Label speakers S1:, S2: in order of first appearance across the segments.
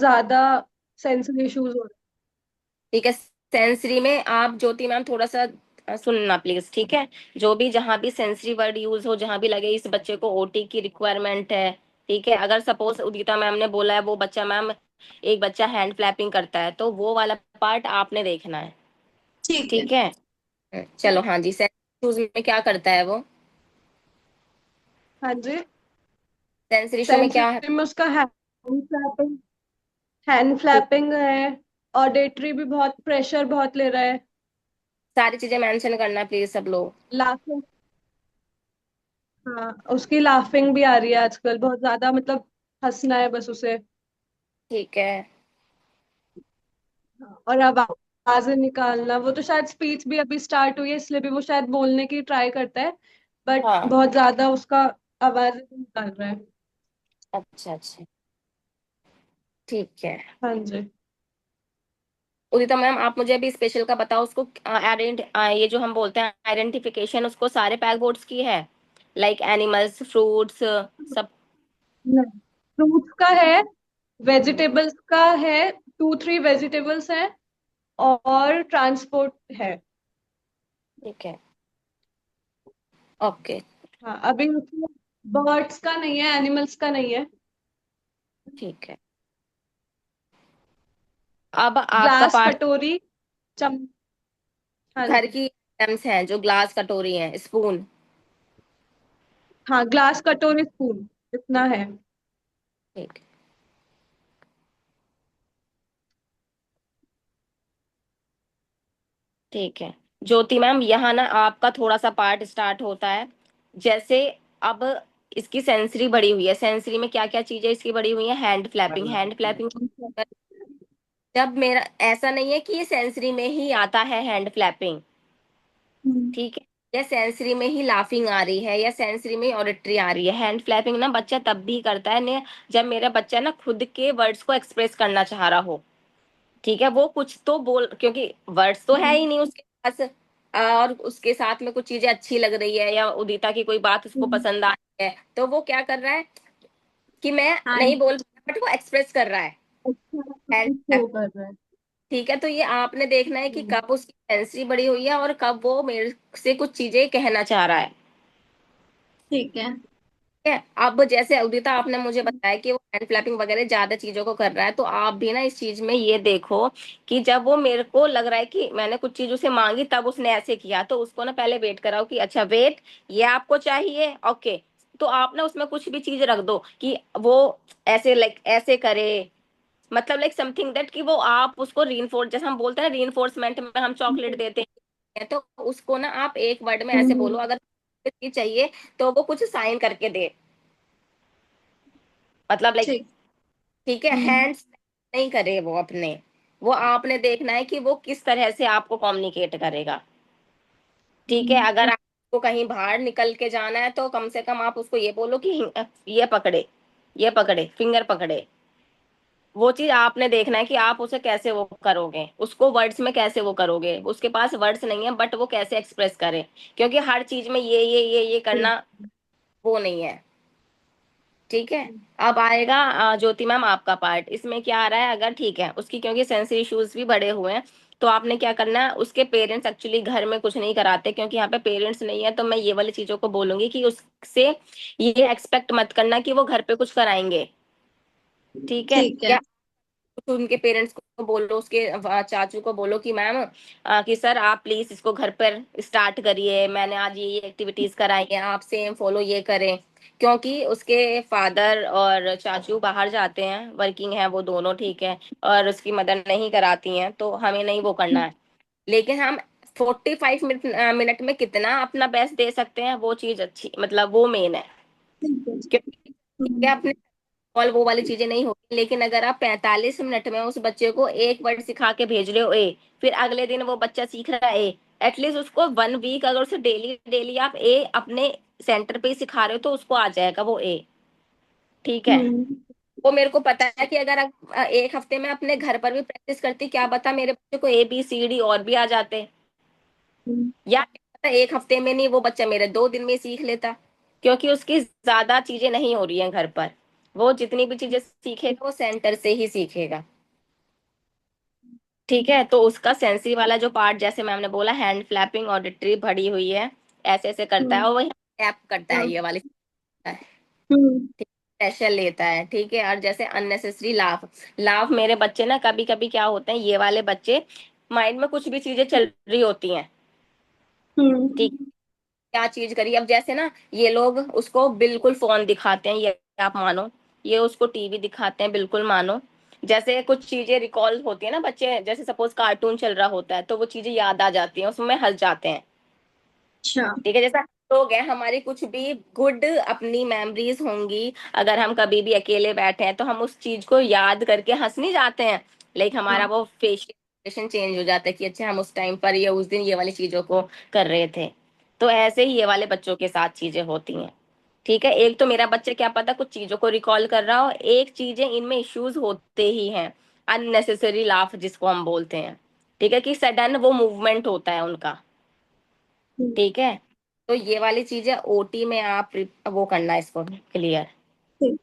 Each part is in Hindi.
S1: ज्यादा सेंसरी इश्यूज हो रहे
S2: ठीक है, सेंसरी में आप ज्योति मैम थोड़ा सा सुनना प्लीज, ठीक है। जो भी जहां भी सेंसरी वर्ड यूज हो, जहां भी लगे इस बच्चे को ओटी की रिक्वायरमेंट है, ठीक है। अगर सपोज उदिता मैम ने बोला है वो बच्चा मैम, एक बच्चा हैंड फ्लैपिंग करता है, तो वो वाला पार्ट आपने देखना है,
S1: ठीक है।
S2: ठीक है। चलो हाँ जी, सेंसरी इश्यूज में क्या करता है वो?
S1: हाँ जी।
S2: सेंसरी इशू में क्या है?
S1: सेंसरी में उसका हैंड
S2: ठीक,
S1: फ्लैपिंग है। ऑडिटरी भी बहुत प्रेशर बहुत ले रहा है।
S2: सारी चीजें मेंशन करना प्लीज सब लोग।
S1: लाफिंग। हाँ, उसकी लाफिंग भी आ रही है आजकल बहुत ज्यादा, मतलब हंसना है बस उसे।
S2: ठीक है।
S1: और आवाजें निकालना, वो तो शायद स्पीच भी अभी स्टार्ट हुई है इसलिए भी वो शायद बोलने की ट्राई करता है, बट
S2: हाँ,
S1: बहुत ज्यादा उसका आवाज निकाल रहा है।
S2: अच्छा अच्छा, ठीक है।
S1: हाँ जी।
S2: उदिता मैम आप मुझे अभी स्पेशल का बताओ, उसको ये जो हम बोलते हैं आइडेंटिफिकेशन, उसको सारे पैक बोर्ड्स की है, लाइक एनिमल्स, फ्रूट्स, सब?
S1: नहीं, फ्रूट्स का है, वेजिटेबल्स का है, 2-3 वेजिटेबल्स हैं, और ट्रांसपोर्ट है।
S2: ठीक है, ओके,
S1: हाँ, अभी उसमें बर्ड्स का नहीं है, एनिमल्स का नहीं है।
S2: ठीक है। अब आपका
S1: ग्लास
S2: पार्ट
S1: कटोरी, चम हाँ
S2: घर
S1: जी।
S2: की आइटम्स हैं, जो ग्लास कटोरी हैं, स्पून।
S1: हाँ, ग्लास कटोरी स्पून, इतना है।
S2: ठीक, ठीक है। ज्योति मैम यहाँ ना आपका थोड़ा सा पार्ट स्टार्ट होता है, जैसे अब इसकी सेंसरी बढ़ी हुई है। सेंसरी में क्या क्या चीजें इसकी बढ़ी हुई है? Hand flapping, hand flapping. जब मेरा ऐसा नहीं है कि ये सेंसरी में ही आता है हैंड फ्लैपिंग,
S1: हम्म।
S2: ठीक है, या सेंसरी में ही लाफिंग आ रही है, या सेंसरी में ही ऑडिटरी आ रही है। हैंड फ्लैपिंग ना बच्चा तब भी करता है ने जब मेरा बच्चा ना खुद के वर्ड्स को एक्सप्रेस करना चाह रहा हो, ठीक है। वो कुछ तो बोल, क्योंकि वर्ड्स तो है ही नहीं उसके पास, और उसके साथ में कुछ चीजें अच्छी लग रही है, या उदिता की कोई बात उसको
S1: हम्म।
S2: पसंद आ रही है, तो वो क्या कर रहा है कि मैं
S1: हाँ,
S2: नहीं बोल, बट वो एक्सप्रेस कर रहा है
S1: अच्छा
S2: हैंड।
S1: शो कर रहा है।
S2: ठीक है, तो ये आपने देखना है कि
S1: हम्म।
S2: कब उसकी सेंसरी बड़ी हुई है और कब वो मेरे से कुछ चीजें कहना चाह रहा है,
S1: ठीक है।
S2: ठीक है। अब जैसे उदिता आपने मुझे बताया कि वो हैंड फ्लैपिंग वगैरह ज्यादा चीजों को कर रहा है, तो आप भी ना इस चीज में ये देखो कि जब वो मेरे को लग रहा है कि मैंने कुछ चीज उसे मांगी तब उसने ऐसे किया, तो उसको ना पहले वेट कराओ कि अच्छा वेट, ये आपको चाहिए, ओके। तो आप ना उसमें कुछ भी चीज रख दो कि वो ऐसे लाइक ऐसे करे, मतलब लाइक समथिंग दैट, कि वो आप उसको रीइंफोर्स, जैसे हम बोलते हैं ना रीइंफोर्समेंट में हम चॉकलेट देते हैं, तो उसको ना आप एक वर्ड में ऐसे
S1: हम्म।
S2: बोलो, अगर ये चाहिए तो वो कुछ साइन करके दे, मतलब लाइक,
S1: ठीक।
S2: ठीक है।
S1: हम्म।
S2: हैंड्स नहीं करे वो अपने, वो आपने देखना है कि वो किस तरह से आपको कम्युनिकेट करेगा, ठीक है। अगर आपको कहीं बाहर निकल के जाना है तो कम से कम आप उसको ये बोलो कि ये पकड़े, ये पकड़े, फिंगर पकड़े। वो चीज आपने देखना है कि आप उसे कैसे वो करोगे, उसको वर्ड्स में कैसे वो करोगे, उसके पास वर्ड्स नहीं है बट वो कैसे एक्सप्रेस करे, क्योंकि हर चीज में ये करना वो नहीं है, ठीक है। अब आएगा ज्योति मैम आपका पार्ट, इसमें क्या आ रहा है? अगर ठीक है उसकी, क्योंकि सेंसरी इश्यूज भी बढ़े हुए हैं, तो आपने क्या करना है, उसके पेरेंट्स एक्चुअली घर में कुछ नहीं कराते, क्योंकि यहाँ पे पेरेंट्स नहीं है, तो मैं ये वाली चीजों को बोलूंगी कि उससे ये एक्सपेक्ट मत करना कि वो घर पे कुछ कराएंगे, ठीक है।
S1: ठीक है।
S2: या तो उनके पेरेंट्स को बोलो, उसके चाचू को बोलो कि मैम कि सर आप प्लीज इसको घर पर स्टार्ट करिए, मैंने आज ये एक्टिविटीज कराई हैं, आप सेम फॉलो ये करें, क्योंकि उसके फादर और चाचू बाहर जाते हैं, वर्किंग है वो दोनों, ठीक है, और उसकी मदर नहीं कराती हैं, तो हमें नहीं वो करना है। लेकिन हम 45 मिनट मिनट में कितना अपना बेस्ट दे सकते हैं, वो चीज अच्छी, मतलब वो मेन है,
S1: ठीक है।
S2: क्योंकि ठीक है अपने और वो वाली चीजें नहीं होती, लेकिन अगर आप 45 मिनट में उस बच्चे को एक वर्ड सिखा के भेज रहे हो ए, फिर अगले दिन वो बच्चा सीख रहा है ए, एटलीस्ट उसको 1 वीक अगर उसे डेली डेली आप ए अपने सेंटर पे ही सिखा रहे हो तो उसको आ जाएगा वो ए, ठीक है।
S1: हम्म।
S2: वो मेरे को पता है कि अगर एक हफ्ते में अपने घर पर भी प्रैक्टिस करती, क्या पता मेरे बच्चे को ए बी सी डी और भी आ जाते, या क्या पता एक हफ्ते में नहीं वो बच्चा मेरे 2 दिन में ही सीख लेता, क्योंकि उसकी ज्यादा चीजें नहीं हो रही हैं घर पर, वो जितनी भी चीजें सीखेगा वो सेंटर से ही सीखेगा। ठीक है, तो उसका सेंसरी वाला जो पार्ट, जैसे मैम ने बोला, हैंड फ्लैपिंग, ऑडिटरी बढ़ी हुई है, ऐसे ऐसे करता है,
S1: हम्म।
S2: और वही टैप करता है,
S1: हाँ।
S2: ये वाली
S1: हम्म।
S2: प्रेशर लेता है। ठीक है, और जैसे अननेसेसरी लाफ, लाफ मेरे बच्चे ना कभी कभी क्या होते हैं, ये वाले बच्चे माइंड में कुछ भी चीजें चल रही होती हैं। ठीक,
S1: हम्म।
S2: क्या चीज करी, अब जैसे ना ये लोग उसको बिल्कुल फोन दिखाते हैं, ये आप मानो, ये उसको टीवी दिखाते हैं, बिल्कुल मानो। जैसे कुछ चीजें रिकॉल होती है ना, बच्चे जैसे सपोज कार्टून चल रहा होता है तो वो चीजें याद आ जाती हैं, उसमें हंस जाते हैं।
S1: अच्छा।
S2: ठीक है, जैसा लोग हैं, हमारी कुछ भी गुड अपनी मेमोरीज होंगी, अगर हम कभी भी अकेले बैठे हैं तो हम उस चीज को याद करके हंस नहीं जाते हैं, लाइक हमारा
S1: हाँ।
S2: वो फेशियल एक्सप्रेशन चेंज हो जाता है कि अच्छा हम उस टाइम पर ये उस दिन ये वाली चीजों को कर रहे थे। तो ऐसे ही ये वाले बच्चों के साथ चीजें होती हैं। ठीक है, एक तो मेरा बच्चा क्या पता कुछ चीजों को रिकॉल कर रहा हो, एक चीजें इनमें इश्यूज होते ही हैं, अननेसेसरी लाफ जिसको हम बोलते हैं। ठीक है, कि सडन वो मूवमेंट होता है उनका।
S1: हम्म।
S2: ठीक है, तो ये वाली चीजें ओटी में आप वो करना है इसको क्लियर।
S1: ठीक।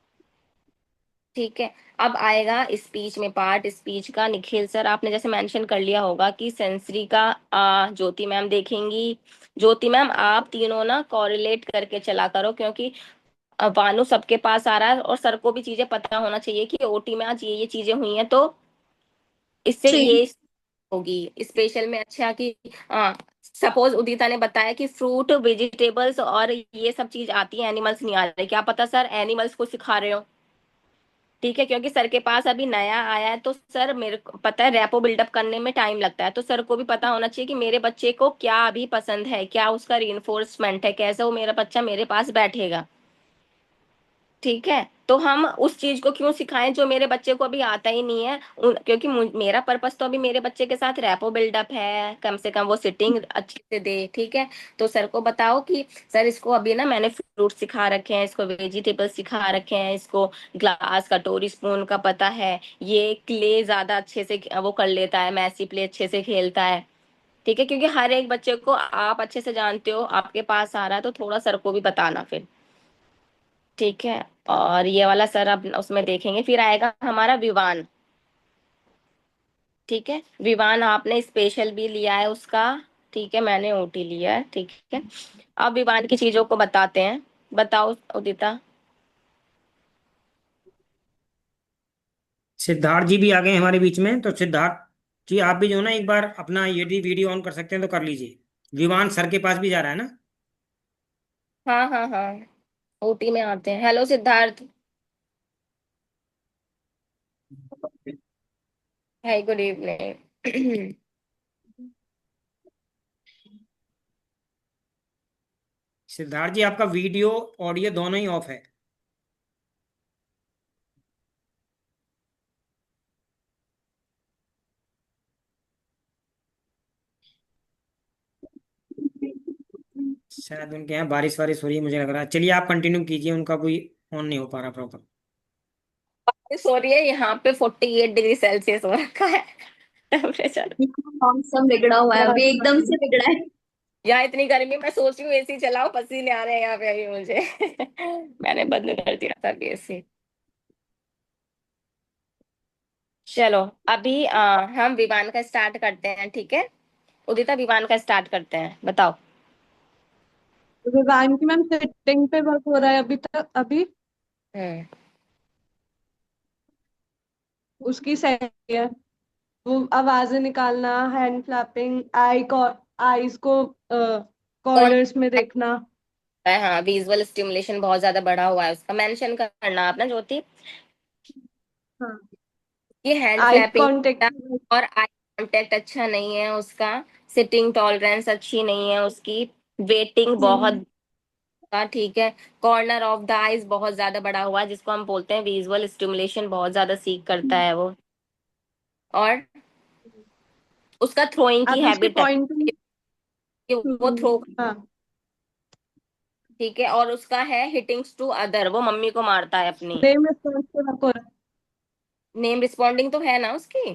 S2: ठीक है, अब आएगा स्पीच में पार्ट। स्पीच का निखिल सर आपने जैसे मेंशन कर लिया होगा कि सेंसरी का ज्योति मैम देखेंगी। ज्योति मैम आप तीनों ना कोरिलेट करके चला करो, क्योंकि भानु सबके पास आ रहा है और सर को भी चीजें पता होना चाहिए कि ओटी में आज ये चीजें हुई हैं, तो इससे
S1: ठीक।
S2: ये होगी स्पेशल में। अच्छा कि सपोज उदिता ने बताया कि फ्रूट वेजिटेबल्स और ये सब चीज आती है, एनिमल्स नहीं आ रहे, क्या पता सर एनिमल्स को सिखा रहे हो। ठीक है, क्योंकि सर के पास अभी नया आया है, तो सर मेरे को पता है रैपो बिल्डअप करने में टाइम लगता है, तो सर को भी पता होना चाहिए कि मेरे बच्चे को क्या अभी पसंद है, क्या उसका रीइंफोर्समेंट है, कैसे वो मेरा बच्चा मेरे पास बैठेगा। ठीक है, तो हम उस चीज को क्यों सिखाएं जो मेरे बच्चे को अभी आता ही नहीं है, क्योंकि मेरा पर्पस तो अभी मेरे बच्चे के साथ रैपो बिल्डअप है, कम से कम वो सिटिंग अच्छे से दे। ठीक है, तो सर को बताओ कि सर इसको अभी ना मैंने फ्रूट सिखा रखे हैं, इसको वेजिटेबल सिखा रखे हैं, इसको ग्लास कटोरी स्पून का पता है, ये क्ले ज्यादा अच्छे से वो कर लेता है, मैसी प्ले अच्छे से खेलता है। ठीक है, क्योंकि हर एक बच्चे को आप अच्छे से जानते हो, आपके पास आ रहा है तो थोड़ा सर को भी बताना फिर। ठीक है, और ये वाला सर अब उसमें देखेंगे, फिर आएगा हमारा विवान। ठीक है, विवान आपने स्पेशल भी लिया है उसका। ठीक है, मैंने ओटी लिया है। ठीक है, अब विवान की चीजों को बताते हैं। बताओ उदिता।
S3: सिद्धार्थ जी भी आ गए हमारे बीच में। तो सिद्धार्थ जी आप भी जो ना एक बार अपना यदि वीडियो ऑन कर सकते हैं तो कर लीजिए। विमान सर के पास भी जा रहा है ना।
S2: हाँ हाँ हाँ, ओटी में आते हैं। हेलो सिद्धार्थ। हाय, गुड इवनिंग।
S3: सिद्धार्थ जी आपका वीडियो ऑडियो दोनों ही ऑफ है। शायद उनके यहाँ बारिश वारिश हो रही है मुझे लग रहा है। चलिए आप कंटिन्यू कीजिए, उनका कोई ऑन नहीं हो पा रहा प्रॉपर।
S2: सो रही है, यहाँ पे 48 डिग्री सेल्सियस हो रखा है टेम्परेचर।
S1: मौसम बिगड़ा हुआ है, अभी एकदम से बिगड़ा है।
S2: यहाँ इतनी गर्मी, मैं सोच रही हूँ एसी चलाओ, पसीने आ रहे हैं यहाँ पे अभी मुझे मैंने बंद कर दिया था अभी एसी। चलो, अभी हम विमान का स्टार्ट करते हैं। ठीक है, उदिता विमान का स्टार्ट करते हैं, बताओ।
S1: विवान की मैम सेटिंग पे वर्क हो रहा है अभी तक। अभी
S2: हम्म।
S1: उसकी सही है। वो आवाजें निकालना, हैंड फ्लैपिंग, आईज को
S2: कौन
S1: कॉर्नर्स में देखना।
S2: है, हाँ विजुअल स्टिमुलेशन बहुत ज्यादा बढ़ा हुआ है उसका, मेंशन करना आप ना ज्योति।
S1: हाँ।
S2: ये हैंड
S1: आई
S2: फ्लैपिंग
S1: कांटेक्ट।
S2: और आई कांटेक्ट अच्छा नहीं है उसका, सिटिंग टॉलरेंस अच्छी नहीं है उसकी, वेटिंग बहुत का। ठीक है, कॉर्नर ऑफ द आईज बहुत ज्यादा बड़ा हुआ है, जिसको हम बोलते हैं विजुअल स्टिमुलेशन बहुत ज्यादा सीख करता है वो। और उसका थ्रोइंग की
S1: आप उसके
S2: हैबिट है
S1: पॉइंटिंग।
S2: कि वो थ्रो।
S1: हाँ।
S2: ठीक है, और उसका है हिटिंग्स टू अदर, वो मम्मी को मारता है अपनी।
S1: नेम रिस्पॉन्स पे वर्क हो रहा है।
S2: नेम रिस्पॉन्डिंग तो है ना उसकी।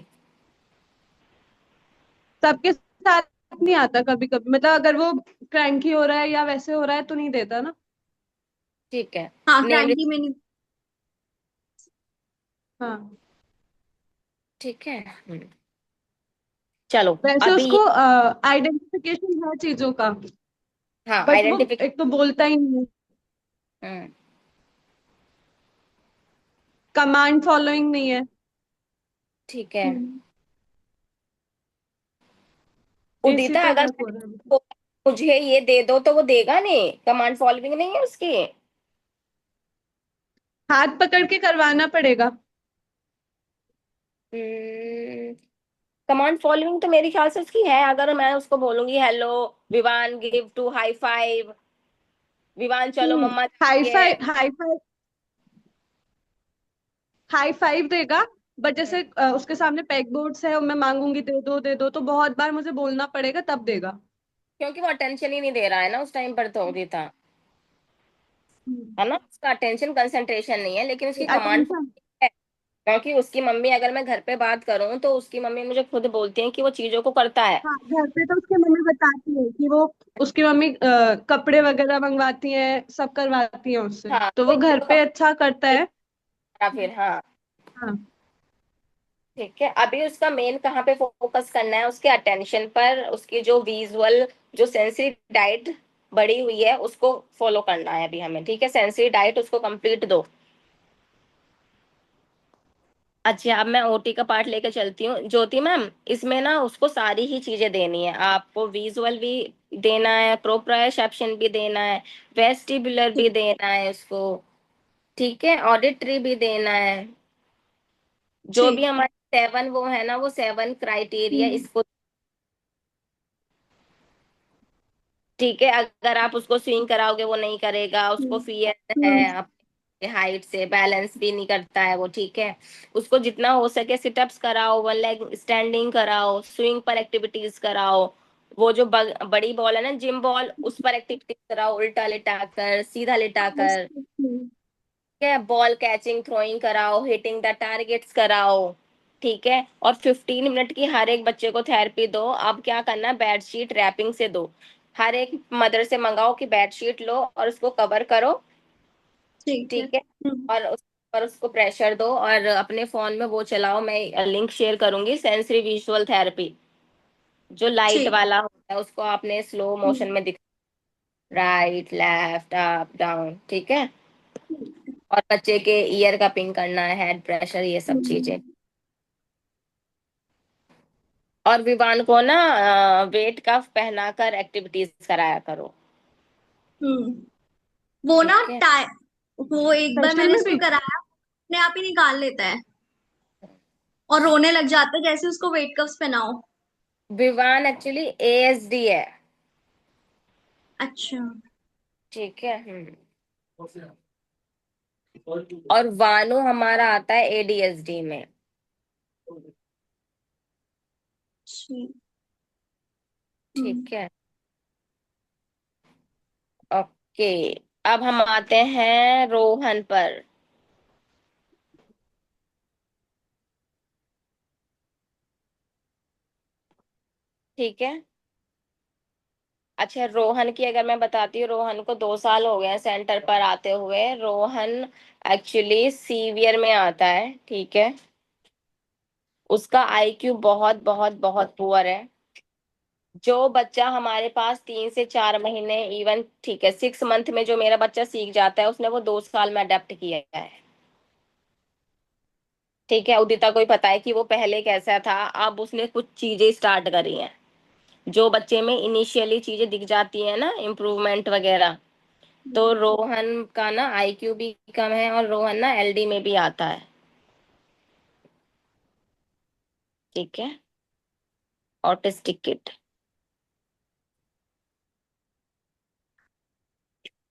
S1: सबके साथ नहीं आता, कभी कभी मतलब अगर वो क्रैंकी हो रहा है या वैसे हो रहा है तो नहीं देता ना।
S2: ठीक है,
S1: हाँ,
S2: नेम
S1: क्रैंकी में नहीं। हाँ,
S2: ठीक है। चलो
S1: वैसे
S2: अभी ये,
S1: उसको आइडेंटिफिकेशन है चीजों का,
S2: हाँ
S1: बट वो
S2: आइडेंटिफिक,
S1: एक तो बोलता ही नहीं है, कमांड फॉलोइंग नहीं है।
S2: ठीक है।
S1: हम्म, इसी
S2: उदिता
S1: पे
S2: अगर
S1: वर्क हो रहा है अभी।
S2: मुझे ये दे दो तो वो देगा नहीं, कमांड फॉलोइंग नहीं है उसकी।
S1: हाथ पकड़ के करवाना पड़ेगा।
S2: कमांड फॉलोइंग तो मेरे ख्याल से उसकी है, अगर मैं उसको बोलूंगी hello Vivaan give to high five, Vivaan चलो मम्मा
S1: हाई
S2: जाती है।
S1: फाइव, हाई फाइव देगा। बट जैसे उसके सामने पैक बोर्ड्स है और मैं मांगूंगी दे दो तो बहुत बार मुझे बोलना पड़ेगा तब देगा।
S2: क्योंकि वो अटेंशन ही नहीं दे रहा है ना उस टाइम पर, तो उदिता है ना, उसका अटेंशन कंसंट्रेशन नहीं है, लेकिन उसकी कमांड
S1: अटेंशन।
S2: है। क्योंकि उसकी मम्मी, अगर मैं घर पे बात करूं तो उसकी मम्मी मुझे खुद बोलती है कि वो चीजों को करता है।
S1: हाँ, घर पे तो उसकी मम्मी बताती है कि वो, उसकी मम्मी कपड़े वगैरह मंगवाती है, सब करवाती है उससे,
S2: हाँ
S1: तो
S2: तो
S1: वो
S2: ये
S1: घर
S2: तो
S1: पे
S2: कमांड
S1: अच्छा करता है।
S2: फिर, हाँ
S1: हाँ।
S2: ठीक है। अभी उसका मेन कहाँ पे फोकस करना है, उसके अटेंशन पर, उसकी जो विजुअल, जो सेंसरी डाइट बढ़ी हुई है उसको फॉलो करना है अभी हमें, ठीक है, सेंसरी डाइट उसको कंप्लीट दो। अच्छा अब मैं ओटी का पार्ट लेके चलती हूँ ज्योति मैम, इसमें ना उसको सारी ही चीजें देनी है, आपको विजुअल भी देना है, प्रोप्रायोसेप्शन भी देना है, वेस्टिबुलर भी
S1: ठीक।
S2: देना है उसको, ठीक है, ऑडिटरी भी देना है, जो भी
S1: ठीक।
S2: हमारे सेवन वो है ना, वो सेवन क्राइटेरिया
S1: हम्म।
S2: इसको, ठीक है। अगर आप उसको स्विंग कराओगे वो नहीं करेगा, उसको फियर है
S1: हम्म।
S2: अपने हाइट से, बैलेंस भी नहीं करता है वो, ठीक है। उसको जितना हो सके सिटअप्स कराओ, वन लेग स्टैंडिंग कराओ, स्विंग पर एक्टिविटीज कराओ, वो जो बड़ी बॉल है ना जिम बॉल, उस पर एक्टिविटीज कराओ, उल्टा लिटा कर, सीधा लिटा कर, ठीक है, बॉल कैचिंग थ्रोइंग कराओ, हिटिंग द टारगेट्स कराओ, ठीक है। और 15 मिनट की हर एक बच्चे को थेरेपी दो। अब क्या करना, बेडशीट रैपिंग से दो, हर एक मदर से मंगाओ कि बेडशीट लो और उसको कवर करो,
S1: ठीक है।
S2: ठीक है। और उस पर उसको प्रेशर दो, और अपने फोन में वो चलाओ, मैं लिंक शेयर करूंगी, सेंसरी विजुअल थेरेपी, जो लाइट
S1: ठीक।
S2: वाला होता है उसको आपने स्लो मोशन
S1: हम्म।
S2: में दिख, राइट लेफ्ट अप डाउन, ठीक है। और बच्चे के ईयर का पिंग करना है, हेड प्रेशर, ये सब चीजें।
S1: हम्म।
S2: और विवान को ना वेट कफ पहनाकर एक्टिविटीज कराया करो,
S4: हम्म। वो ना
S2: ठीक है।
S4: वो एक बार
S1: फेशियल
S4: मैंने
S1: में
S4: इसको
S1: भी।
S4: कराया, अपने आप ही निकाल लेता है और रोने लग जाता है जैसे उसको वेट कफ्स पहनाओ।
S2: विवान एक्चुअली एएसडी है,
S4: अच्छा।
S2: ठीक है। और वानु हमारा आता है एडीएसडी में,
S4: ठीक।
S2: ठीक है। ओके, अब हम आते हैं रोहन पर, ठीक है। अच्छा रोहन की अगर मैं बताती हूँ, रोहन को 2 साल हो गए हैं सेंटर पर आते हुए। रोहन एक्चुअली सीवियर में आता है, ठीक है, उसका आईक्यू बहुत बहुत बहुत पुअर है। जो बच्चा हमारे पास 3 से 4 महीने, इवन ठीक है 6 मंथ में जो मेरा बच्चा सीख जाता है, उसने वो 2 साल में अडेप्ट किया है, ठीक है। उदिता को ही पता है कि वो पहले कैसा था, अब उसने कुछ चीजें स्टार्ट करी हैं, जो बच्चे में इनिशियली चीजें दिख जाती है ना, इम्प्रूवमेंट वगैरह। तो रोहन का ना आईक्यू भी कम है, और रोहन ना एलडी में भी आता है, ठीक है, ऑटिस्टिक किड।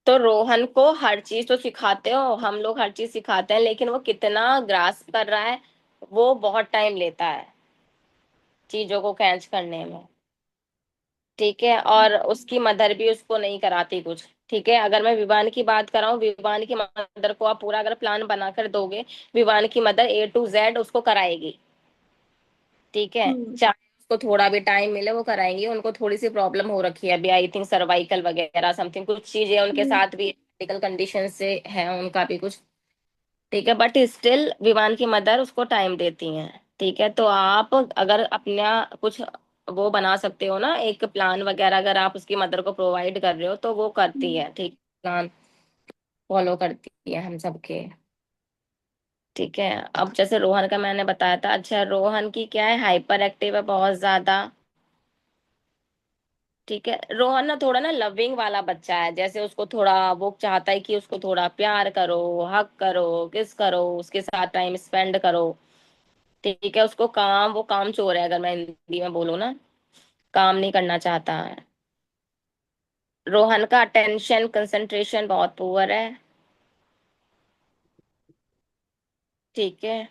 S2: तो रोहन को हर चीज तो सिखाते हो, हम लोग हर चीज सिखाते हैं, लेकिन वो कितना ग्रास्प कर रहा है, वो बहुत टाइम लेता है चीजों को कैच करने में, ठीक है। और उसकी मदर भी उसको नहीं कराती कुछ, ठीक है। अगर मैं विवान की बात कराऊं, विवान की मदर को आप पूरा अगर प्लान बनाकर दोगे, विवान की मदर A to Z उसको कराएगी, ठीक है।
S4: हम्म।
S2: चाहे उसको थोड़ा भी टाइम मिले वो कराएंगी, उनको थोड़ी सी प्रॉब्लम हो रखी है अभी, आई थिंक सर्वाइकल वगैरह समथिंग कुछ चीजें उनके साथ भी, मेडिकल कंडीशन से है उनका भी कुछ, ठीक है, बट स्टिल विवान की मदर उसको टाइम देती हैं। ठीक है, तो आप अगर अपना कुछ वो बना सकते हो ना, एक प्लान वगैरह अगर आप उसकी मदर को प्रोवाइड कर रहे हो तो वो करती है। ठीक, प्लान फॉलो करती है हम सबके। ठीक है, अब जैसे रोहन का मैंने बताया था। अच्छा, रोहन की क्या है, हाइपर एक्टिव है बहुत ज्यादा। ठीक है, रोहन ना थोड़ा ना लविंग वाला बच्चा है, जैसे उसको थोड़ा वो चाहता है कि उसको थोड़ा प्यार करो, हक करो, किस करो, उसके साथ टाइम स्पेंड करो। ठीक है, उसको काम, वो काम चोर है अगर मैं हिंदी में बोलूँ ना, काम नहीं करना चाहता है। रोहन का अटेंशन कंसंट्रेशन बहुत पुअर है। ठीक है,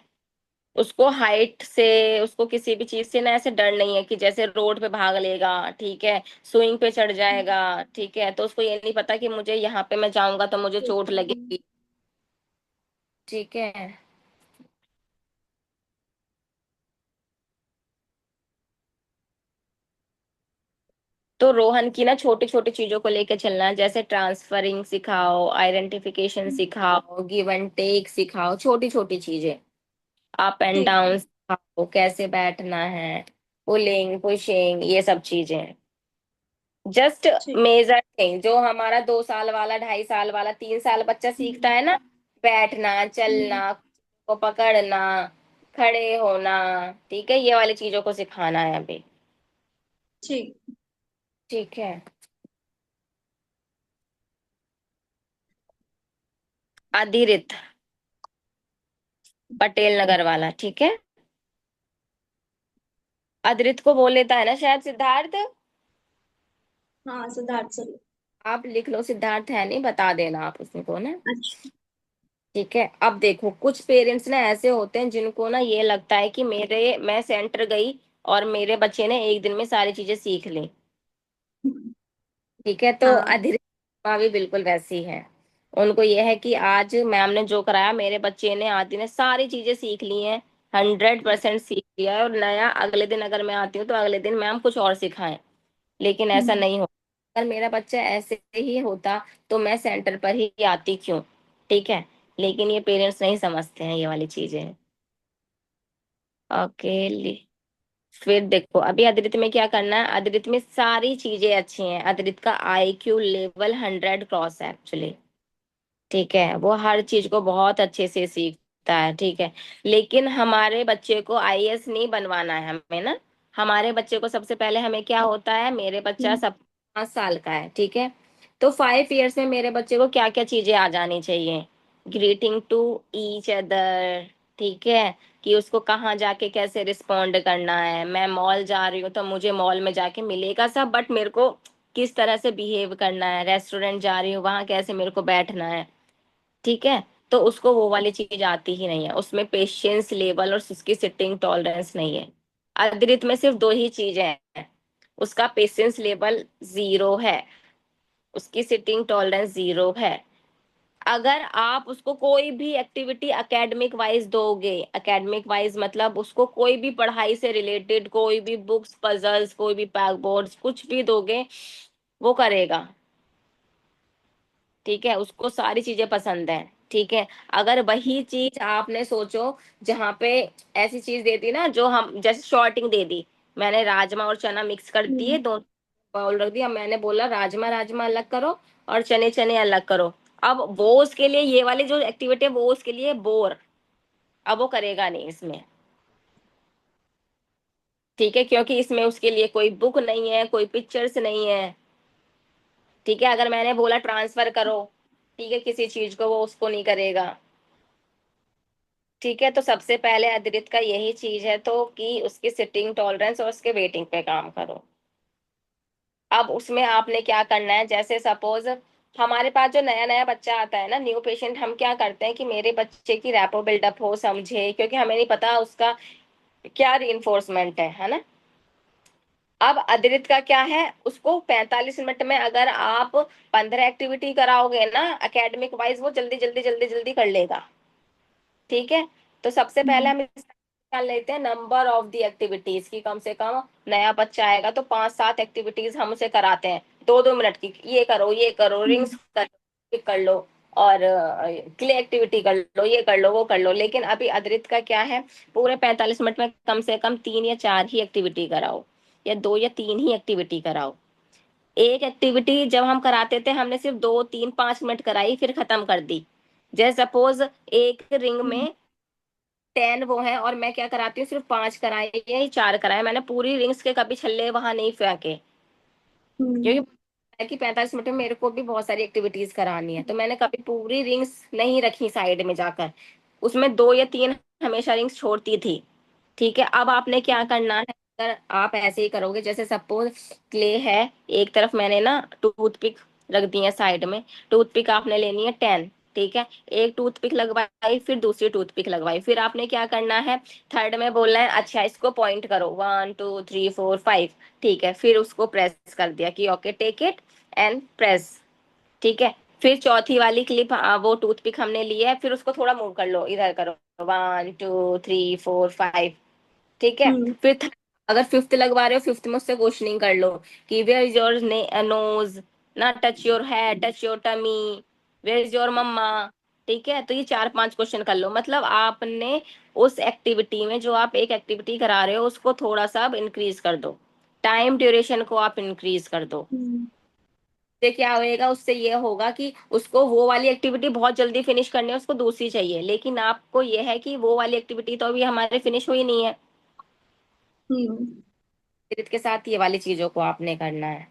S2: उसको हाइट से, उसको किसी भी चीज से ना ऐसे डर नहीं है कि जैसे रोड पे भाग लेगा, ठीक है, स्विंग पे चढ़ जाएगा। ठीक है, तो उसको ये नहीं पता कि मुझे यहाँ पे मैं जाऊंगा तो मुझे चोट लगेगी। ठीक है, तो रोहन की ना छोटी छोटी चीजों को लेके चलना है, जैसे ट्रांसफरिंग सिखाओ, आइडेंटिफिकेशन सिखाओ, गिव एंड टेक सिखाओ, छोटी छोटी चीजें। अप एंड
S4: ठीक
S2: डाउन सिखाओ, कैसे बैठना है, पुलिंग पुशिंग, ये सब चीजें। जस्ट
S4: ठीक।
S2: मेजर थिंग जो हमारा 2 साल वाला, 2.5 साल वाला, 3 साल बच्चा सीखता है ना, बैठना,
S4: हम्म,
S2: चलना, को पकड़ना, खड़े होना। ठीक है, ये वाली चीजों को सिखाना है अभी।
S4: ठीक।
S2: ठीक है, अधिरित, पटेल नगर वाला। ठीक है, अधिरित को बोल लेता है ना शायद सिद्धार्थ।
S4: हाँ, सिद्धार्थ सर।
S2: आप लिख लो, सिद्धार्थ है नहीं, बता देना आप उसको ना।
S4: अच्छा।
S2: ठीक है, अब देखो कुछ पेरेंट्स ना ऐसे होते हैं जिनको ना ये लगता है कि मेरे, मैं सेंटर गई और मेरे बच्चे ने एक दिन में सारी चीजें सीख ली। ठीक है, तो
S4: हाँ।
S2: अधीर माँ भी बिल्कुल वैसी है। उनको ये है कि आज मैम ने जो कराया, मेरे बच्चे ने आदि ने सारी चीजें सीख ली हैं, 100% सीख लिया है, और नया अगले दिन अगर मैं आती हूँ तो अगले दिन मैम कुछ और सिखाएं। लेकिन ऐसा
S4: हम्म,
S2: नहीं हो, अगर मेरा बच्चा ऐसे ही होता तो मैं सेंटर पर ही आती क्यों। ठीक है, लेकिन ये पेरेंट्स नहीं समझते हैं ये वाली चीजें। ओके, फिर देखो अभी अद्रित में क्या करना है। अद्रित में सारी चीजें अच्छी हैं, अद्रित का IQ लेवल 100 क्रॉस है एक्चुअली। ठीक है, वो हर चीज को बहुत अच्छे से सीखता है। ठीक है, लेकिन हमारे बच्चे को IAS नहीं बनवाना है हमें ना। हमारे बच्चे को सबसे पहले हमें क्या होता है, मेरे बच्चा
S4: हम्म,
S2: सब 5 साल का है। ठीक है, तो 5 इयर्स में मेरे बच्चे को क्या क्या चीजें आ जानी चाहिए। ग्रीटिंग टू ईच अदर, ठीक है, कि उसको कहाँ जाके कैसे रिस्पोंड करना है। मैं मॉल जा रही हूँ तो मुझे मॉल में जाके मिलेगा सब, बट मेरे को किस तरह से बिहेव करना है। रेस्टोरेंट जा रही हूँ, वहां कैसे मेरे को बैठना है। ठीक है, तो उसको वो वाली चीज आती ही नहीं है, उसमें पेशेंस लेवल और उसकी सिटिंग टॉलरेंस नहीं है। अद्रित में सिर्फ 2 ही चीजें हैं, उसका पेशेंस लेवल 0 है, उसकी सिटिंग टॉलरेंस 0 है। अगर आप उसको कोई भी एक्टिविटी एकेडमिक वाइज दोगे, एकेडमिक वाइज मतलब उसको कोई भी पढ़ाई से रिलेटेड, कोई भी बुक्स, पजल्स, कोई भी पैक बोर्ड्स, कुछ भी दोगे, वो करेगा। ठीक है, उसको सारी चीजें पसंद है। ठीक है, अगर वही चीज आपने सोचो, जहाँ पे ऐसी चीज दे दी ना, जो हम जैसे शॉर्टिंग दे दी, मैंने राजमा और चना मिक्स कर दिए,
S4: हम्म,
S2: 2 बाउल रख दिया, मैंने बोला राजमा राजमा अलग करो और चने चने अलग करो। अब वो उसके लिए ये वाली जो एक्टिविटी है वो उसके लिए बोर, अब वो करेगा नहीं इसमें। ठीक है, क्योंकि इसमें उसके लिए कोई बुक नहीं है, कोई पिक्चर्स नहीं है। ठीक है, अगर मैंने बोला ट्रांसफर करो, ठीक है, किसी चीज को, वो उसको नहीं करेगा। ठीक है, तो सबसे पहले अद्रित का यही चीज है, तो कि उसकी सिटिंग टॉलरेंस और उसके वेटिंग पे काम करो। अब उसमें आपने क्या करना है, जैसे सपोज हमारे पास जो नया नया बच्चा आता है ना, न्यू पेशेंट, हम क्या करते हैं कि मेरे बच्चे की रैपो बिल्डअप हो, समझे, क्योंकि हमें नहीं पता उसका क्या रीइंफोर्समेंट है ना। अब अद्रित का क्या है, उसको 45 मिनट में अगर आप 15 एक्टिविटी कराओगे ना एकेडमिक वाइज, वो जल्दी जल्दी जल्दी जल्दी कर लेगा। ठीक है, तो सबसे पहले
S4: हम्म,
S2: हम निकाल लेते हैं नंबर ऑफ द एक्टिविटीज की। कम से कम नया बच्चा आएगा तो 5-7 एक्टिविटीज हम उसे कराते हैं, 2-2 मिनट की, ये करो, ये करो, रिंग्स कर लो, pick कर लो। और क्ले एक्टिविटी कर लो, ये कर लो, वो कर लो। लेकिन अभी अद्रित का क्या है, पूरे 45 मिनट में कम से कम 3 या 4 ही एक्टिविटी कराओ, या 2 या 3 ही एक्टिविटी कराओ। एक एक्टिविटी जब हम कराते थे, हमने सिर्फ 2 3 5 मिनट कराई, फिर खत्म कर दी। जैसे सपोज एक रिंग
S4: हम्म।
S2: में 10 वो है, और मैं क्या कराती हूँ, सिर्फ 5 कराए या 4 कराए, मैंने पूरी रिंग्स के कभी छल्ले वहां नहीं फेंके।
S4: हम्म।
S2: क्योंकि है कि 45 मिनट में मेरे को भी बहुत सारी एक्टिविटीज करानी है, तो मैंने कभी पूरी रिंग्स नहीं रखी साइड में जाकर, उसमें 2 या 3 हमेशा रिंग्स छोड़ती थी। ठीक है, अब आपने क्या करना है, अगर आप ऐसे ही करोगे, जैसे सपोज क्ले है, एक तरफ मैंने ना टूथपिक रख दी है साइड में, टूथपिक आपने लेनी है 10। ठीक है, एक टूथपिक लगवाई, फिर दूसरी टूथपिक लगवाई, फिर आपने क्या करना है, थर्ड में बोलना है अच्छा इसको पॉइंट करो, 1 2 3 4 5। ठीक है, फिर उसको प्रेस कर दिया कि okay take it and press. ठीक है, फिर चौथी वाली क्लिप, वो टूथपिक हमने लिया है, फिर उसको थोड़ा मूव कर लो, इधर करो, 1 2 3 4 5। ठीक है,
S4: हम्म।
S2: फिर अगर फिफ्थ लगवा रहे हो, फिफ्थ में उससे क्वेश्चनिंग कर लो कि वेयर इज योर नोज, ना touch your head, touch your tummy, where is your mamma. ठीक है, तो ये 4 5 क्वेश्चन कर लो। मतलब आपने उस एक्टिविटी में, जो आप एक एक्टिविटी करा रहे हो, उसको थोड़ा सा अब इंक्रीज कर दो, टाइम ड्यूरेशन को आप इंक्रीज कर दो।
S4: हम्म।
S2: उससे क्या होएगा, उससे ये होगा कि उसको वो वाली एक्टिविटी बहुत जल्दी फिनिश करनी है, उसको दूसरी चाहिए, लेकिन आपको ये है कि वो वाली एक्टिविटी तो अभी हमारे फिनिश हुई नहीं है।
S4: हम्म।
S2: पीरियड के साथ ये वाली चीजों को आपने करना है।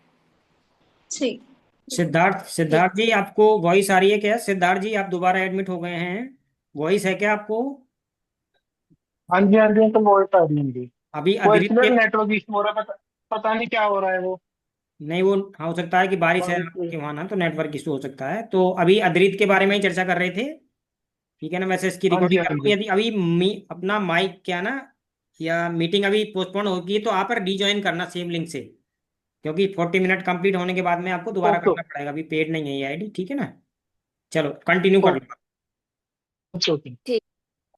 S4: ठीक।
S3: सिद्धार्थ
S2: ठीक।
S3: सिद्धार्थ जी, आपको वॉइस आ रही है क्या? सिद्धार्थ जी, आप दोबारा एडमिट हो गए हैं, वॉइस है क्या आपको?
S5: हाँ जी, हाँ जी, तो वॉइस आ रही है मेरी।
S3: अभी
S5: वो
S3: अद्रित
S5: एक्चुअली
S3: के,
S5: नेटवर्क इशू हो रहा है, पता नहीं क्या हो रहा है वो।
S3: नहीं वो हो सकता है कि बारिश है
S5: बारिश से।
S3: आपके वहां ना, तो नेटवर्क इशू हो सकता है। तो अभी अद्रित के बारे में ही चर्चा कर रहे थे, ठीक है ना? वैसे इसकी
S5: हाँ जी,
S3: रिकॉर्डिंग
S5: हाँ
S3: करूँ,
S5: जी।
S3: यदि अभी अपना माइक क्या ना, या मीटिंग अभी पोस्टपोन होगी, तो आप रिज्वाइन करना सेम लिंक से, क्योंकि 40 मिनट कंप्लीट होने के बाद में आपको दोबारा
S5: ओके,
S3: करना पड़ेगा, अभी पेड नहीं है ये आईडी, ठीक है ना? चलो कंटिन्यू कर लो।
S5: Okay, okay.
S2: ठीक,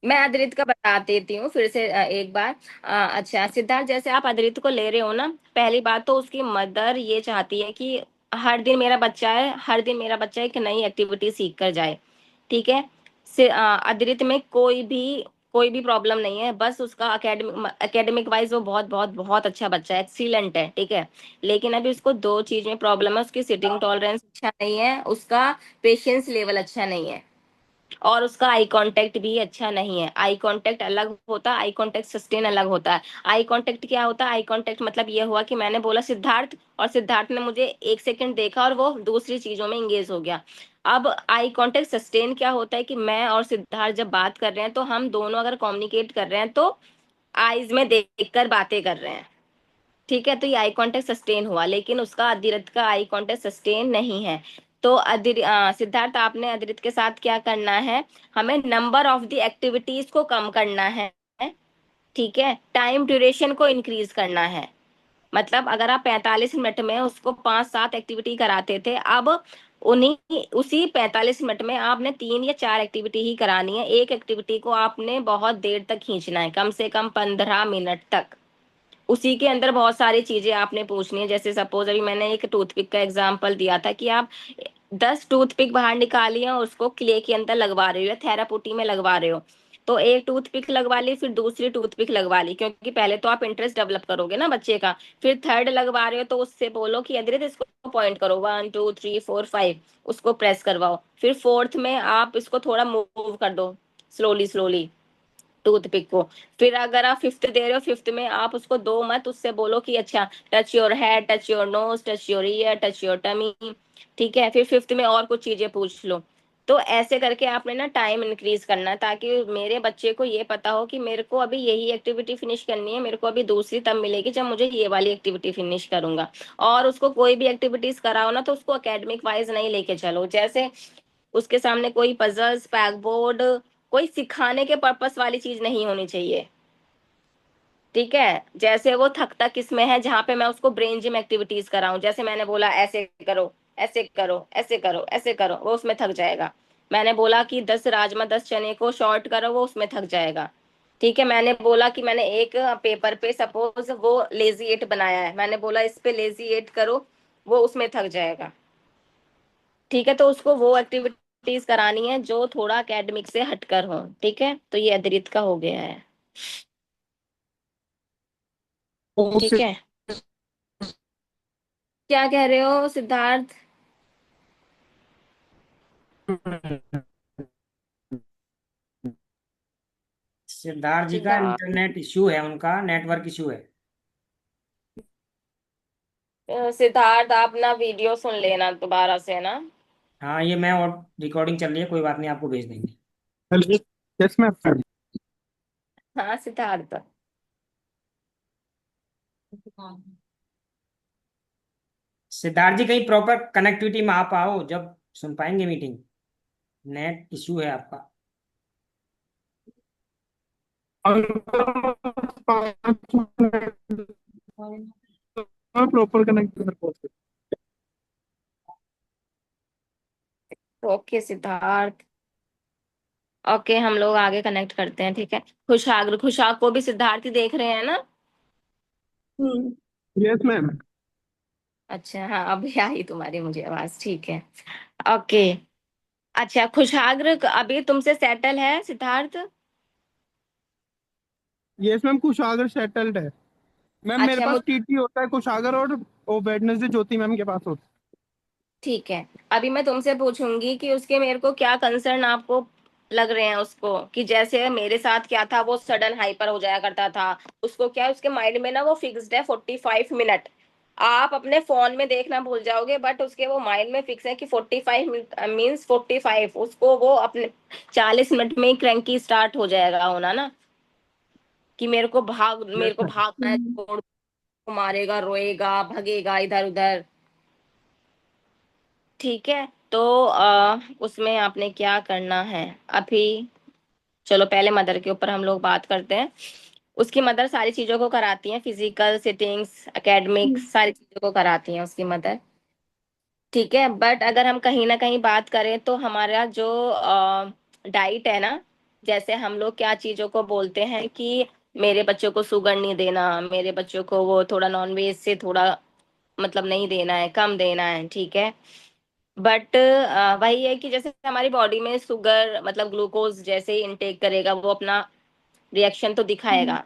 S2: मैं अद्रित का बता देती हूँ फिर से एक बार। अच्छा सिद्धार्थ, जैसे आप अद्रित को ले रहे हो ना, पहली बात तो उसकी मदर ये चाहती है कि हर दिन मेरा बच्चा है, हर दिन मेरा बच्चा एक नई एक्टिविटी सीख कर जाए। ठीक है, अद्रित में कोई भी प्रॉब्लम नहीं है, बस उसका एकेडमिक वाइज वो बहुत बहुत बहुत अच्छा बच्चा है, एक्सीलेंट है। ठीक है, लेकिन अभी उसको 2 चीज में प्रॉब्लम है, उसकी सिटिंग टॉलरेंस अच्छा नहीं है, उसका पेशेंस लेवल अच्छा नहीं है, और उसका आई कांटेक्ट भी अच्छा नहीं है। आई कांटेक्ट अलग होता है, आई कांटेक्ट सस्टेन अलग होता है। आई कांटेक्ट क्या होता है, आई कांटेक्ट मतलब ये हुआ कि मैंने बोला सिद्धार्थ, और सिद्धार्थ ने मुझे 1 सेकंड देखा और वो दूसरी चीजों में इंगेज हो गया। अब आई कांटेक्ट सस्टेन क्या होता है कि मैं और सिद्धार्थ जब बात कर रहे हैं, तो हम दोनों अगर कम्युनिकेट कर रहे हैं, तो आईज में देखकर बातें कर रहे हैं। ठीक है, तो ये आई कांटेक्ट सस्टेन हुआ, लेकिन उसका अदिरत का आई कांटेक्ट सस्टेन नहीं है। तो सिद्धार्थ, आपने अदिरत के साथ क्या करना है, हमें नंबर ऑफ द एक्टिविटीज को कम करना है। ठीक है, टाइम ड्यूरेशन को इंक्रीज करना है। मतलब अगर आप 45 मिनट में उसको 5 7 एक्टिविटी कराते थे, अब उन्हीं उसी 45 मिनट में आपने 3 या 4 एक्टिविटी ही करानी है। एक एक्टिविटी को आपने बहुत देर तक खींचना है, कम से कम 15 मिनट तक। उसी के अंदर बहुत सारी चीजें आपने पूछनी है। जैसे सपोज अभी मैंने एक टूथपिक का एग्जांपल दिया था कि आप 10 टूथपिक बाहर निकालिए और उसको क्ले के अंदर लगवा रहे हो या थेरापुटी में लगवा रहे हो, तो एक टूथपिक लगवा ली, फिर दूसरी टूथपिक लगवा ली, क्योंकि पहले तो आप इंटरेस्ट डेवलप करोगे ना बच्चे का। फिर थर्ड लगवा रहे हो, तो उससे बोलो कि अदरित इसको पॉइंट करो, 1 2 3 4 5, उसको प्रेस करवाओ। फिर फोर्थ में आप इसको थोड़ा मूव कर दो, स्लोली स्लोली, टूथपिक को। फिर अगर आप फिफ्थ दे रहे हो, फिफ्थ में आप उसको दो मत, उससे बोलो कि अच्छा touch your head, touch your nose, touch your ear, touch your tummy. ठीक है, फिर फिफ्थ में और कुछ चीजें पूछ लो। तो ऐसे करके आपने ना टाइम इंक्रीज करना है, ताकि मेरे बच्चे को ये पता हो कि मेरे को अभी यही एक्टिविटी फिनिश करनी है, मेरे को अभी दूसरी तब मिलेगी जब मुझे ये वाली एक्टिविटी फिनिश करूंगा। और उसको कोई भी एक्टिविटीज कराओ ना, तो उसको एकेडमिक वाइज नहीं लेके चलो। जैसे उसके सामने कोई पजल्स, पैकबोर्ड, कोई सिखाने के पर्पस वाली चीज नहीं होनी चाहिए। ठीक है, जैसे वो थकता किस में है, जहां पे मैं उसको ब्रेन जिम एक्टिविटीज कराऊं, जैसे मैंने बोला ऐसे करो, ऐसे करो, ऐसे करो, ऐसे करो, वो उसमें थक जाएगा। मैंने बोला कि 10 राजमा 10 चने को शॉर्ट करो, वो उसमें थक जाएगा। ठीक है, मैंने बोला कि मैंने एक पेपर पे सपोज वो लेजी एट बनाया है, मैंने बोला इस पे लेजी एट करो, वो उसमें थक जाएगा। ठीक है, तो उसको वो एक्टिविटी एक्टिविटीज करानी है जो थोड़ा एकेडमिक से हटकर हो। ठीक है, तो ये अद्रित का हो गया है। ठीक है, क्या कह रहे हो सिद्धार्थ?
S3: सिद्धार्थ जी का
S2: सिद्धार्थ,
S3: इंटरनेट इश्यू है, उनका नेटवर्क इश्यू है।
S2: सिद्धार्थ आप ना वीडियो सुन लेना दोबारा से ना।
S3: हाँ, ये मैं और रिकॉर्डिंग चल रही है, कोई बात नहीं, आपको भेज देंगे।
S5: हेलो। Yes ma'am.
S2: हाँ सिद्धार्थ,
S3: सिद्धार्थ जी कहीं प्रॉपर कनेक्टिविटी में आप आओ, जब सुन पाएंगे मीटिंग। नेट इश्यू है आपका।
S5: प्रॉपर कनेक्ट कर पाते।
S2: ओके सिद्धार्थ, ओके हम लोग आगे कनेक्ट करते हैं। ठीक है, खुशहाग खुशहाग को भी सिद्धार्थ ही देख रहे हैं ना?
S4: हम्म।
S5: Yes ma'am.
S2: अच्छा हाँ, अभी आई तुम्हारी मुझे आवाज। ठीक है, ओके। अच्छा खुशहाग्र अभी तुमसे सेटल है Siddharth?
S5: Yes ma'am, Kushagra settled है। मैम मेरे
S2: अच्छा
S5: पास टीटी होता है कुशागर, और वो वेडनेसडे ज्योति मैम के पास होता
S2: ठीक है, अभी मैं तुमसे पूछूंगी कि उसके मेरे को क्या कंसर्न आपको लग रहे हैं उसको, कि जैसे मेरे साथ क्या था, वो सडन हाइपर हो जाया करता था। उसको क्या है, उसके माइंड में ना वो फिक्स्ड है 45 मिनट। आप अपने फोन में देखना भूल जाओगे, बट उसके वो माइंड में फिक्स है कि 45 मिनट मीन्स 45, उसको वो अपने 40 मिनट में ही क्रैंकी स्टार्ट हो जाएगा होना ना, कि
S5: है।
S2: मेरे को भागना है,
S4: हम्म।
S2: छोड़ को मारेगा, रोएगा, भगेगा इधर उधर। ठीक है, तो उसमें आपने क्या करना है अभी? चलो पहले मदर के ऊपर हम लोग बात करते हैं। उसकी मदर सारी चीजों को कराती हैं, फिजिकल सिटिंग्स एकेडमिक
S4: हम्म।
S2: सारी चीजों को कराती हैं उसकी मदर। ठीक है, बट अगर हम कहीं ना कहीं बात करें तो हमारा जो डाइट है ना, जैसे हम लोग क्या चीजों को बोलते हैं कि मेरे बच्चों को शुगर नहीं देना, मेरे बच्चों को वो थोड़ा नॉनवेज से थोड़ा मतलब नहीं देना है, कम देना है। ठीक है, बट वही है कि जैसे हमारी बॉडी में शुगर मतलब ग्लूकोज जैसे ही इनटेक करेगा वो अपना रिएक्शन तो
S4: हम्म।
S2: दिखाएगा।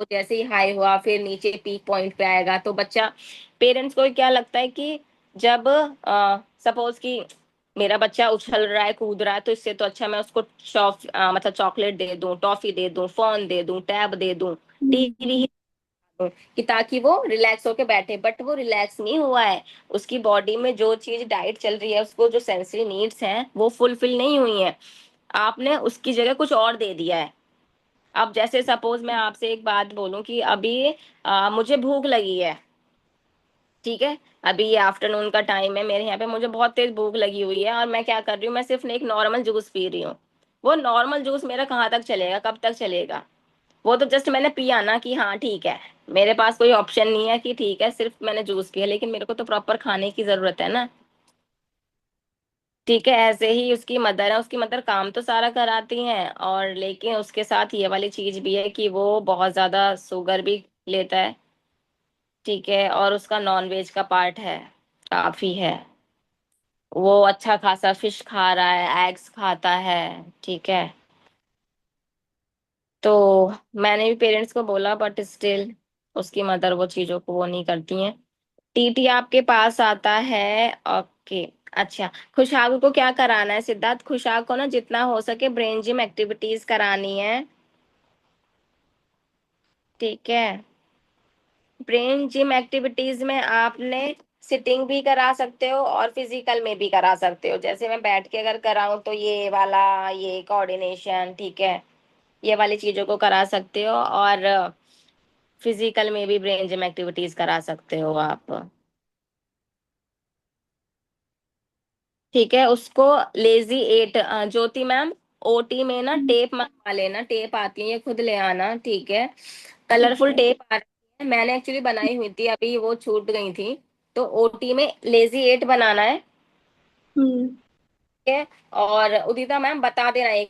S2: तो जैसे ही हाई हुआ फिर नीचे पीक पॉइंट पे आएगा, तो बच्चा पेरेंट्स को क्या लगता है कि जब सपोज कि मेरा बच्चा उछल रहा है कूद रहा है, तो इससे तो अच्छा मैं उसको मतलब चॉकलेट दे दूं, टॉफी दे दूं, फोन दे दूं, टैब दे दूं,
S4: हम्म।
S2: टीवी, कि ताकि वो रिलैक्स होके बैठे। बट वो रिलैक्स नहीं हुआ है, उसकी बॉडी में जो चीज डाइट चल रही है, उसको जो सेंसरी नीड्स हैं वो फुलफिल नहीं हुई हैं। आपने उसकी जगह कुछ और दे दिया है। अब जैसे सपोज मैं आपसे एक बात बोलूं कि अभी मुझे भूख लगी है। ठीक है, अभी ये आफ्टरनून का टाइम है, मेरे यहाँ पे मुझे बहुत तेज भूख लगी हुई है, और मैं क्या कर रही हूँ, मैं सिर्फ एक नॉर्मल जूस पी रही हूँ। वो नॉर्मल जूस मेरा कहाँ तक चलेगा, कब तक चलेगा? वो तो जस्ट मैंने पिया ना कि हाँ ठीक है, मेरे पास कोई ऑप्शन नहीं है कि ठीक है सिर्फ मैंने जूस पिया, लेकिन मेरे को तो प्रॉपर खाने की जरूरत है ना। ठीक है, ऐसे ही उसकी मदर है, उसकी मदर काम तो सारा कराती हैं, और लेकिन उसके साथ ये वाली चीज भी है कि वो बहुत ज्यादा शुगर भी लेता है। ठीक है, और उसका नॉन वेज का पार्ट है, काफी है। वो अच्छा खासा फिश खा रहा है, एग्स खाता है। ठीक है, तो मैंने भी पेरेंट्स को बोला, बट स्टिल उसकी मदर वो चीजों को वो नहीं करती हैं। टीटी आपके पास आता है, ओके। अच्छा, खुशहाग को क्या कराना है सिद्धार्थ? खुशहाग को ना जितना हो सके ब्रेन जिम एक्टिविटीज करानी है। ठीक है, ब्रेन जिम एक्टिविटीज में आपने सिटिंग भी करा सकते हो और फिजिकल में भी करा सकते हो। जैसे मैं बैठ के अगर कराऊं तो ये वाला, ये कोऑर्डिनेशन, ठीक है, ये वाली चीजों को करा सकते हो, और फिजिकल में भी ब्रेन जिम एक्टिविटीज करा सकते हो आप। ठीक है, उसको लेजी एट, ज्योति मैम, ओटी में ना टेप मंगवा लेना, टेप आती है, ये खुद ले आना। ठीक है,
S4: ठीक
S2: कलरफुल
S4: है।
S2: टेप आ रही है, मैंने एक्चुअली बनाई हुई थी, अभी वो छूट गई थी। तो ओटी में लेजी एट बनाना है।
S4: हम्म।
S2: ठीक है, और उदिता मैम बता देना एक